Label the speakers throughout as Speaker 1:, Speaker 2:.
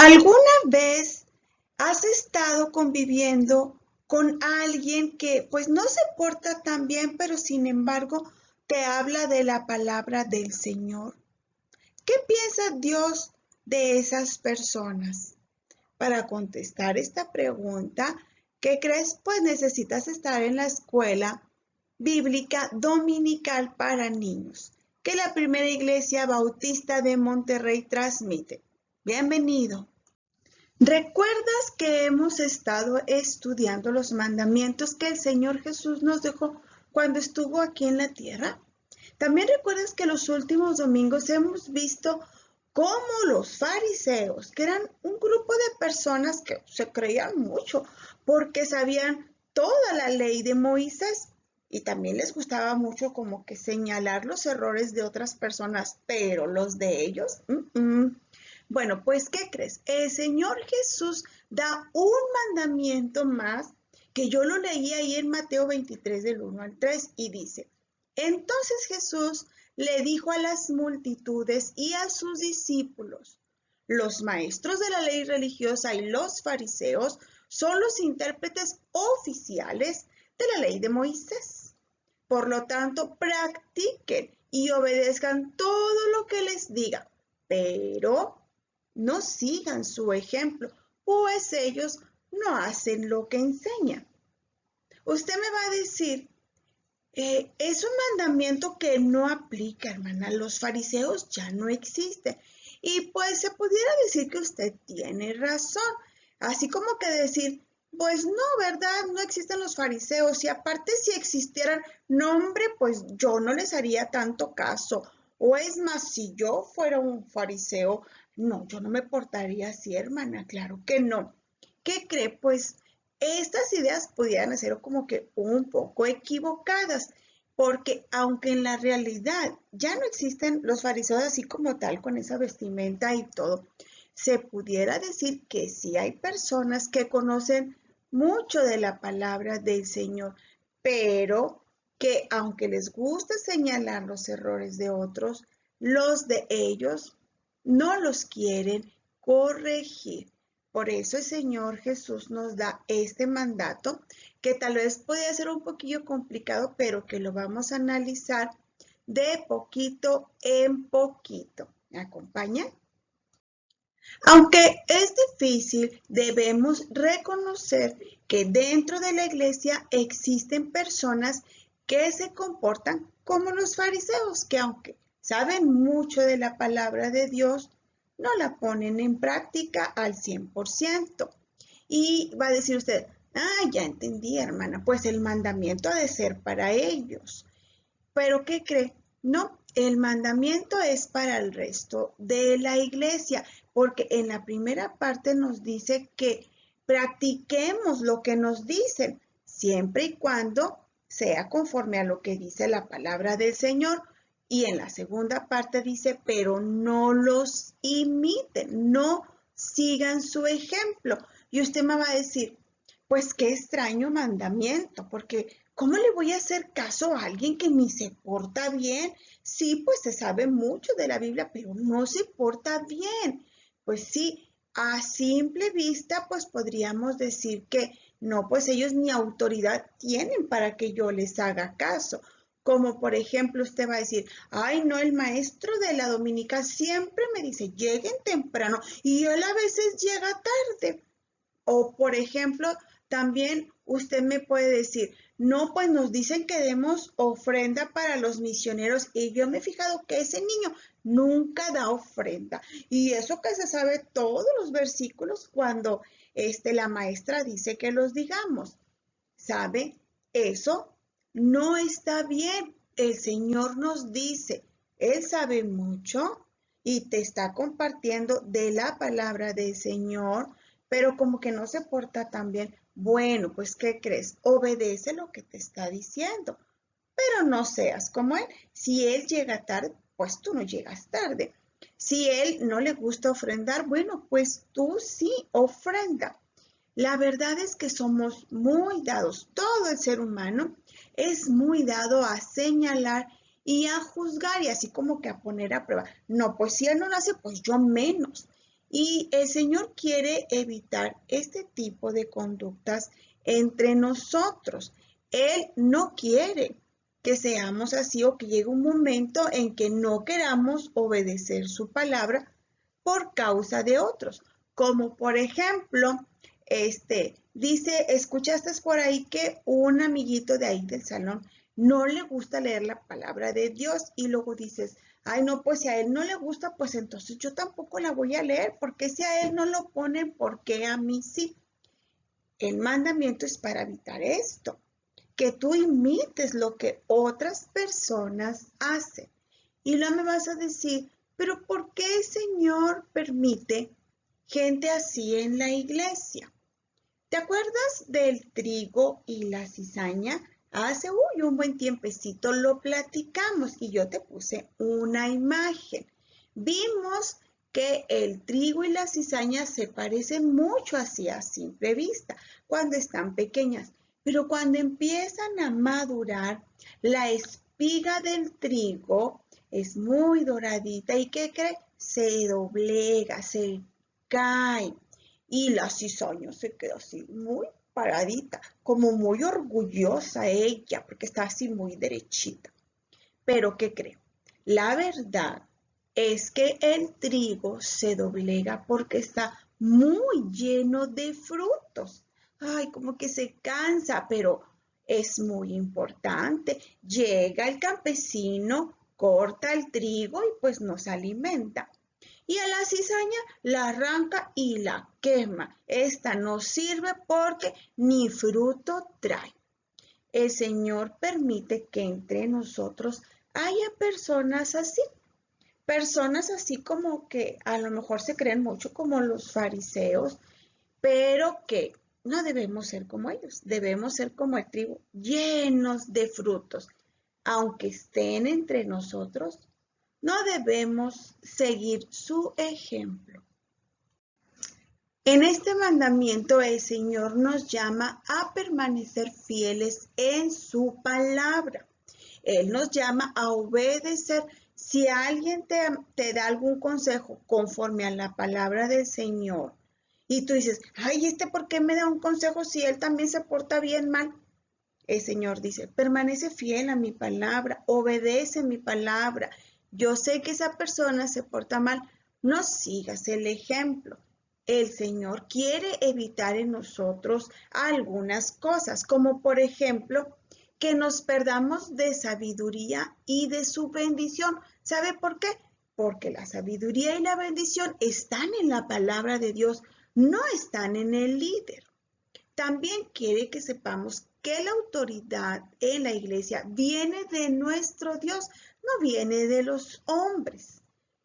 Speaker 1: ¿Alguna vez has estado conviviendo con alguien que pues no se porta tan bien, pero sin embargo te habla de la palabra del Señor? ¿Qué piensa Dios de esas personas? Para contestar esta pregunta, ¿qué crees? Pues necesitas estar en la escuela bíblica dominical para niños que la Primera Iglesia Bautista de Monterrey transmite. Bienvenido. ¿Recuerdas que hemos estado estudiando los mandamientos que el Señor Jesús nos dejó cuando estuvo aquí en la tierra? También recuerdas que los últimos domingos hemos visto cómo los fariseos, que eran un grupo de personas que se creían mucho porque sabían toda la ley de Moisés y también les gustaba mucho como que señalar los errores de otras personas, pero los de ellos, Bueno, pues, ¿qué crees? El Señor Jesús da un mandamiento más que yo lo leí ahí en Mateo 23 del 1 al 3 y dice, entonces Jesús le dijo a las multitudes y a sus discípulos, los maestros de la ley religiosa y los fariseos son los intérpretes oficiales de la ley de Moisés. Por lo tanto, practiquen y obedezcan todo lo que les diga, pero no sigan su ejemplo, pues ellos no hacen lo que enseñan. Usted me va a decir, es un mandamiento que no aplica, hermana. Los fariseos ya no existen. Y pues se pudiera decir que usted tiene razón. Así como que decir, pues no, ¿verdad? No existen los fariseos. Y aparte si existieran, no, hombre, pues yo no les haría tanto caso. O es más, si yo fuera un fariseo, no, yo no me portaría así, hermana. Claro que no. ¿Qué cree? Pues estas ideas pudieran ser como que un poco equivocadas, porque aunque en la realidad ya no existen los fariseos así como tal, con esa vestimenta y todo, se pudiera decir que sí hay personas que conocen mucho de la palabra del Señor, pero que aunque les gusta señalar los errores de otros, los de ellos no los quieren corregir. Por eso el Señor Jesús nos da este mandato que tal vez puede ser un poquillo complicado, pero que lo vamos a analizar de poquito en poquito. ¿Me acompaña? Aunque es difícil, debemos reconocer que dentro de la iglesia existen personas que se comportan como los fariseos, que aunque saben mucho de la palabra de Dios, no la ponen en práctica al 100%. Y va a decir usted, ya entendí, hermana, pues el mandamiento ha de ser para ellos. Pero ¿qué cree? No, el mandamiento es para el resto de la iglesia, porque en la primera parte nos dice que practiquemos lo que nos dicen, siempre y cuando sea conforme a lo que dice la palabra del Señor. Y en la segunda parte dice, pero no los imiten, no sigan su ejemplo. Y usted me va a decir, pues qué extraño mandamiento, porque ¿cómo le voy a hacer caso a alguien que ni se porta bien? Sí, pues se sabe mucho de la Biblia, pero no se porta bien. Pues sí, a simple vista, pues podríamos decir que no, pues ellos ni autoridad tienen para que yo les haga caso. Como por ejemplo, usted va a decir, ay, no, el maestro de la dominica siempre me dice, lleguen temprano y él a veces llega tarde. O, por ejemplo, también usted me puede decir, no, pues nos dicen que demos ofrenda para los misioneros y yo me he fijado que ese niño nunca da ofrenda. Y eso que se sabe todos los versículos cuando la maestra dice que los digamos. ¿Sabe? Eso no está bien. El Señor nos dice, Él sabe mucho y te está compartiendo de la palabra del Señor, pero como que no se porta tan bien. Bueno, pues ¿qué crees? Obedece lo que te está diciendo, pero no seas como Él. Si Él llega tarde, pues tú no llegas tarde. Si Él no le gusta ofrendar, bueno, pues tú sí ofrenda. La verdad es que somos muy dados, todo el ser humano es muy dado a señalar y a juzgar y así como que a poner a prueba. No, pues si él no lo hace, pues yo menos. Y el Señor quiere evitar este tipo de conductas entre nosotros. Él no quiere que seamos así o que llegue un momento en que no queramos obedecer su palabra por causa de otros. Como por ejemplo, dice, escuchaste por ahí que un amiguito de ahí del salón no le gusta leer la palabra de Dios y luego dices, ay no, pues si a él no le gusta, pues entonces yo tampoco la voy a leer, porque si a él no lo ponen, ¿por qué a mí sí? El mandamiento es para evitar esto, que tú imites lo que otras personas hacen. Y luego me vas a decir, pero ¿por qué el Señor permite gente así en la iglesia? ¿Te acuerdas del trigo y la cizaña? Hace un buen tiempecito lo platicamos y yo te puse una imagen. Vimos que el trigo y la cizaña se parecen mucho así a simple vista cuando están pequeñas, pero cuando empiezan a madurar, la espiga del trigo es muy doradita y ¿qué cree? Se doblega, se cae y la cizaña se queda así muy paradita, como muy orgullosa ella, porque está así muy derechita. Pero ¿qué creo? La verdad es que el trigo se doblega porque está muy lleno de frutos. Ay, como que se cansa, pero es muy importante. Llega el campesino, corta el trigo y pues nos alimenta. Y a la cizaña la arranca y la quema. Esta no sirve porque ni fruto trae. El Señor permite que entre nosotros haya personas así como que a lo mejor se creen mucho como los fariseos, pero que no debemos ser como ellos, debemos ser como el trigo, llenos de frutos. Aunque estén entre nosotros, no debemos seguir su ejemplo. En este mandamiento el Señor nos llama a permanecer fieles en su palabra. Él nos llama a obedecer. Si alguien te da algún consejo conforme a la palabra del Señor y tú dices, ay, ¿por qué me da un consejo si él también se porta bien mal? El Señor dice, permanece fiel a mi palabra, obedece mi palabra. Yo sé que esa persona se porta mal, no sigas el ejemplo. El Señor quiere evitar en nosotros algunas cosas, como por ejemplo, que nos perdamos de sabiduría y de su bendición. ¿Sabe por qué? Porque la sabiduría y la bendición están en la palabra de Dios, no están en el líder. También quiere que sepamos que la autoridad en la iglesia viene de nuestro Dios, no viene de los hombres.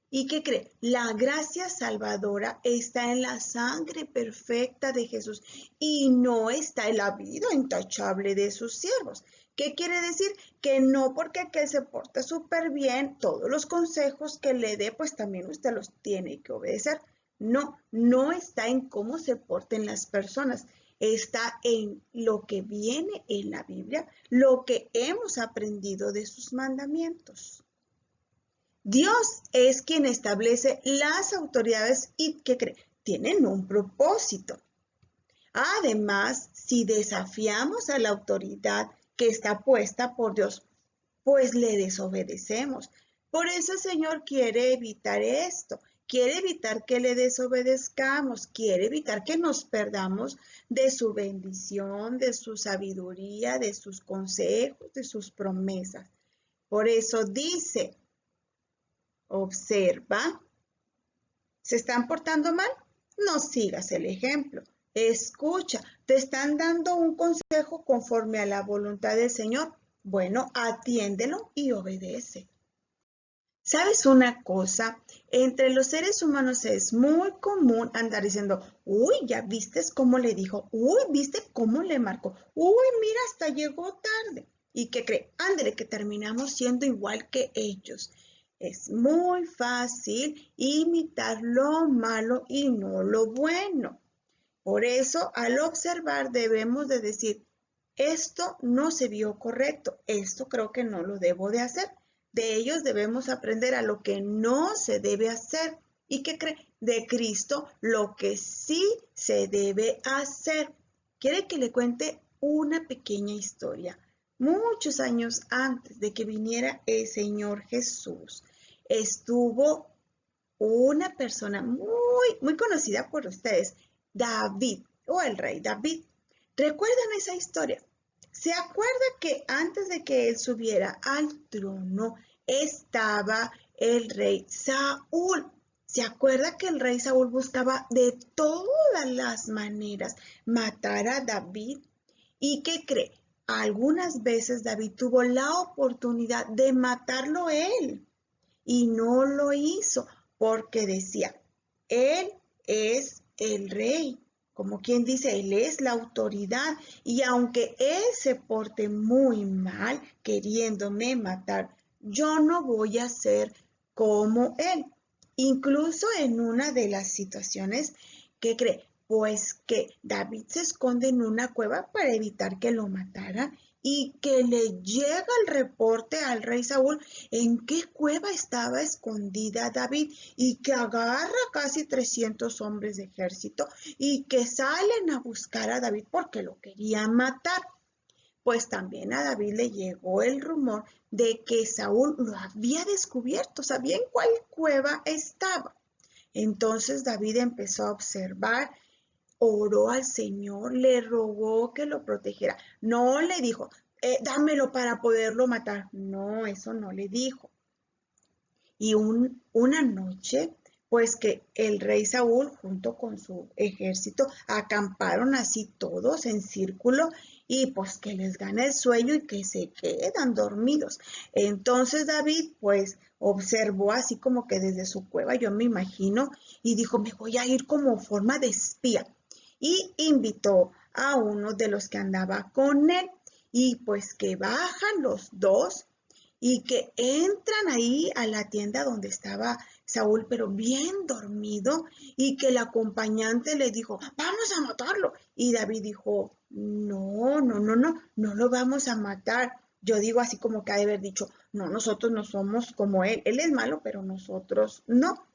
Speaker 1: ¿Y qué cree? La gracia salvadora está en la sangre perfecta de Jesús y no está en la vida intachable de sus siervos. ¿Qué quiere decir? Que no porque aquel se porta súper bien, todos los consejos que le dé, pues también usted los tiene que obedecer. No, no está en cómo se porten las personas. Está en lo que viene en la Biblia, lo que hemos aprendido de sus mandamientos. Dios es quien establece las autoridades y ¿qué cree? Tienen un propósito. Además, si desafiamos a la autoridad que está puesta por Dios, pues le desobedecemos. Por eso el Señor quiere evitar esto. Quiere evitar que le desobedezcamos, quiere evitar que nos perdamos de su bendición, de su sabiduría, de sus consejos, de sus promesas. Por eso dice, observa, ¿se están portando mal? No sigas el ejemplo. Escucha, te están dando un consejo conforme a la voluntad del Señor. Bueno, atiéndelo y obedece. ¿Sabes una cosa? Entre los seres humanos es muy común andar diciendo, uy, ya viste cómo le dijo, uy, viste cómo le marcó, uy, mira, hasta llegó tarde. ¿Y qué cree? Ándale, que terminamos siendo igual que ellos. Es muy fácil imitar lo malo y no lo bueno. Por eso, al observar, debemos de decir, esto no se vio correcto, esto creo que no lo debo de hacer. De ellos debemos aprender a lo que no se debe hacer. ¿Y qué cree? De Cristo lo que sí se debe hacer. ¿Quiere que le cuente una pequeña historia? Muchos años antes de que viniera el Señor Jesús, estuvo una persona muy conocida por ustedes, David, o el rey David. ¿Recuerdan esa historia? ¿Se acuerda que antes de que él subiera al trono estaba el rey Saúl? ¿Se acuerda que el rey Saúl buscaba de todas las maneras matar a David? ¿Y qué cree? Algunas veces David tuvo la oportunidad de matarlo él y no lo hizo porque decía, él es el rey, como quien dice, él es la autoridad y aunque él se porte muy mal queriéndome matar, yo no voy a ser como él. Incluso en una de las situaciones, ¿qué cree? Pues que David se esconde en una cueva para evitar que lo mataran y que le llega el reporte al rey Saúl en qué cueva estaba escondida David y que agarra casi 300 hombres de ejército y que salen a buscar a David porque lo querían matar. Pues también a David le llegó el rumor de que Saúl lo había descubierto, sabía en cuál cueva estaba. Entonces David empezó a observar, oró al Señor, le rogó que lo protegiera. No le dijo, dámelo para poderlo matar. No, eso no le dijo. Y una noche, pues que el rey Saúl junto con su ejército acamparon así todos en círculo y pues que les gana el sueño y que se quedan dormidos. Entonces David pues observó así como que desde su cueva, yo me imagino, y dijo, me voy a ir como forma de espía. Y invitó a uno de los que andaba con él y pues que bajan los dos y que entran ahí a la tienda donde estaba Saúl, pero bien dormido, y que el acompañante le dijo, vamos a matarlo. Y David dijo, no lo vamos a matar. Yo digo así como que ha de haber dicho, no, nosotros no somos como él. Él es malo, pero nosotros no.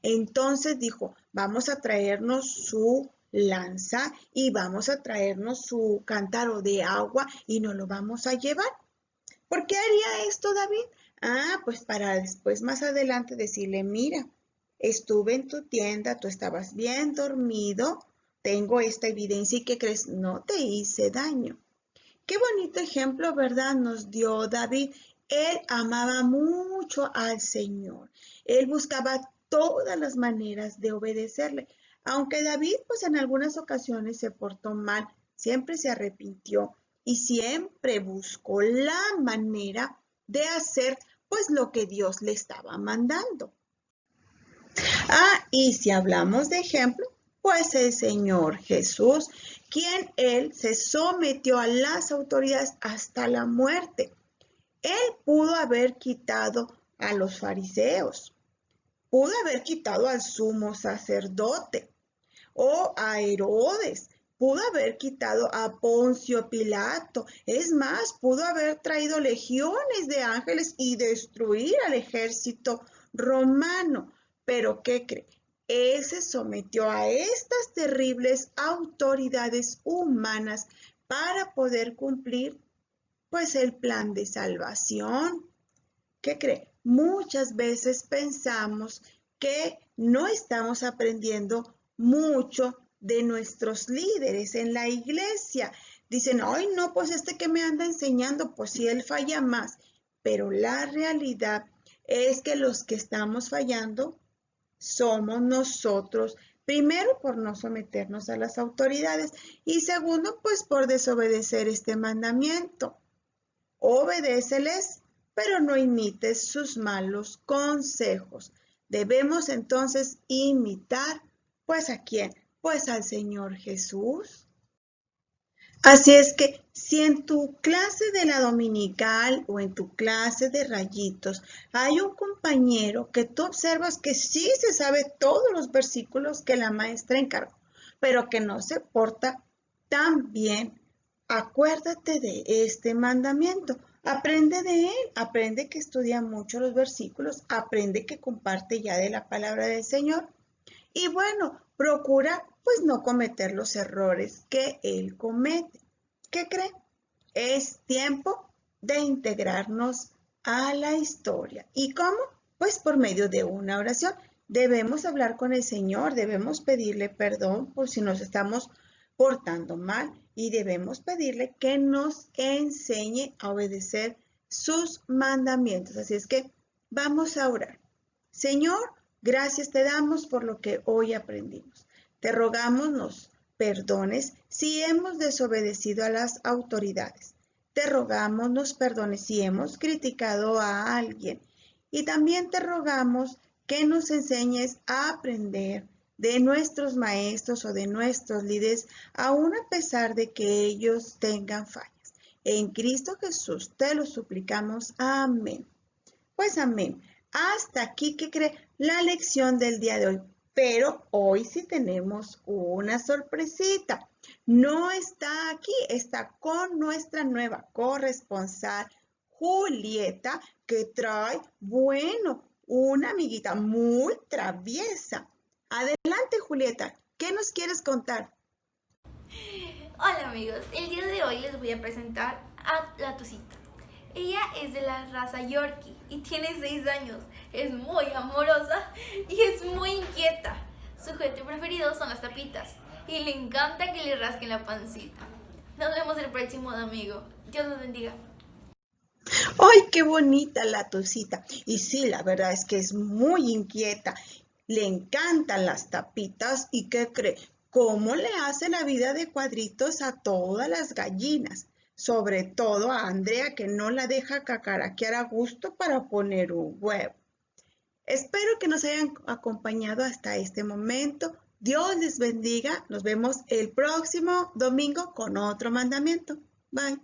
Speaker 1: Entonces dijo, vamos a traernos su lanza y vamos a traernos su cántaro de agua y nos lo vamos a llevar. ¿Por qué haría esto David? Pues para después más adelante decirle, mira, estuve en tu tienda, tú estabas bien dormido, tengo esta evidencia y ¿qué crees? No te hice daño. Qué bonito ejemplo, ¿verdad? Nos dio David. Él amaba mucho al Señor. Él buscaba todas las maneras de obedecerle. Aunque David, pues en algunas ocasiones se portó mal, siempre se arrepintió y siempre buscó la manera de hacer pues lo que Dios le estaba mandando. Y si hablamos de ejemplo, pues el Señor Jesús, quien él se sometió a las autoridades hasta la muerte. Él pudo haber quitado a los fariseos, pudo haber quitado al sumo sacerdote o a Herodes, pudo haber quitado a Poncio Pilato, es más, pudo haber traído legiones de ángeles y destruir al ejército romano. Pero ¿qué cree? Él se sometió a estas terribles autoridades humanas para poder cumplir pues el plan de salvación. ¿Qué cree? Muchas veces pensamos que no estamos aprendiendo mucho de nuestros líderes en la iglesia. Dicen, ay, no, pues este que me anda enseñando, pues si él falla más. Pero la realidad es que los que estamos fallando somos nosotros. Primero, por no someternos a las autoridades y segundo, pues por desobedecer este mandamiento. Obedéceles, pero no imites sus malos consejos. Debemos entonces imitar, pues ¿a quién? Pues al Señor Jesús. Así es que si en tu clase de la dominical o en tu clase de rayitos hay un compañero que tú observas que sí se sabe todos los versículos que la maestra encargó, pero que no se porta tan bien, acuérdate de este mandamiento. Aprende de él, aprende que estudia mucho los versículos, aprende que comparte ya de la palabra del Señor y bueno, procura pues no cometer los errores que él comete. ¿Qué cree? Es tiempo de integrarnos a la historia. ¿Y cómo? Pues por medio de una oración. Debemos hablar con el Señor, debemos pedirle perdón por si nos estamos portando mal y debemos pedirle que nos enseñe a obedecer sus mandamientos. Así es que vamos a orar. Señor, gracias te damos por lo que hoy aprendimos. Te rogamos nos perdones si hemos desobedecido a las autoridades. Te rogamos nos perdones si hemos criticado a alguien. Y también te rogamos que nos enseñes a aprender de nuestros maestros o de nuestros líderes, aun a pesar de que ellos tengan fallas. En Cristo Jesús te lo suplicamos. Amén. Pues amén. Hasta aquí que cree la lección del día de hoy. Pero hoy sí tenemos una sorpresita. No está aquí, está con nuestra nueva corresponsal, Julieta, que trae, bueno, una amiguita muy traviesa. Adelante, Julieta, ¿qué nos quieres contar?
Speaker 2: Hola amigos, el día de hoy les voy a presentar a la Tucita. Ella es de la raza Yorkie y tiene 6 años, es muy amorosa y es muy inquieta. Su juguete preferido son las tapitas y le encanta que le rasquen la pancita. Nos vemos el próximo domingo. Dios los bendiga.
Speaker 1: ¡Ay, qué bonita la Tucita! Y sí, la verdad es que es muy inquieta. Le encantan las tapitas y ¿qué cree? ¿Cómo le hace la vida de cuadritos a todas las gallinas? Sobre todo a Andrea, que no la deja cacaraquear a gusto para poner un huevo. Espero que nos hayan acompañado hasta este momento. Dios les bendiga. Nos vemos el próximo domingo con otro mandamiento. Bye.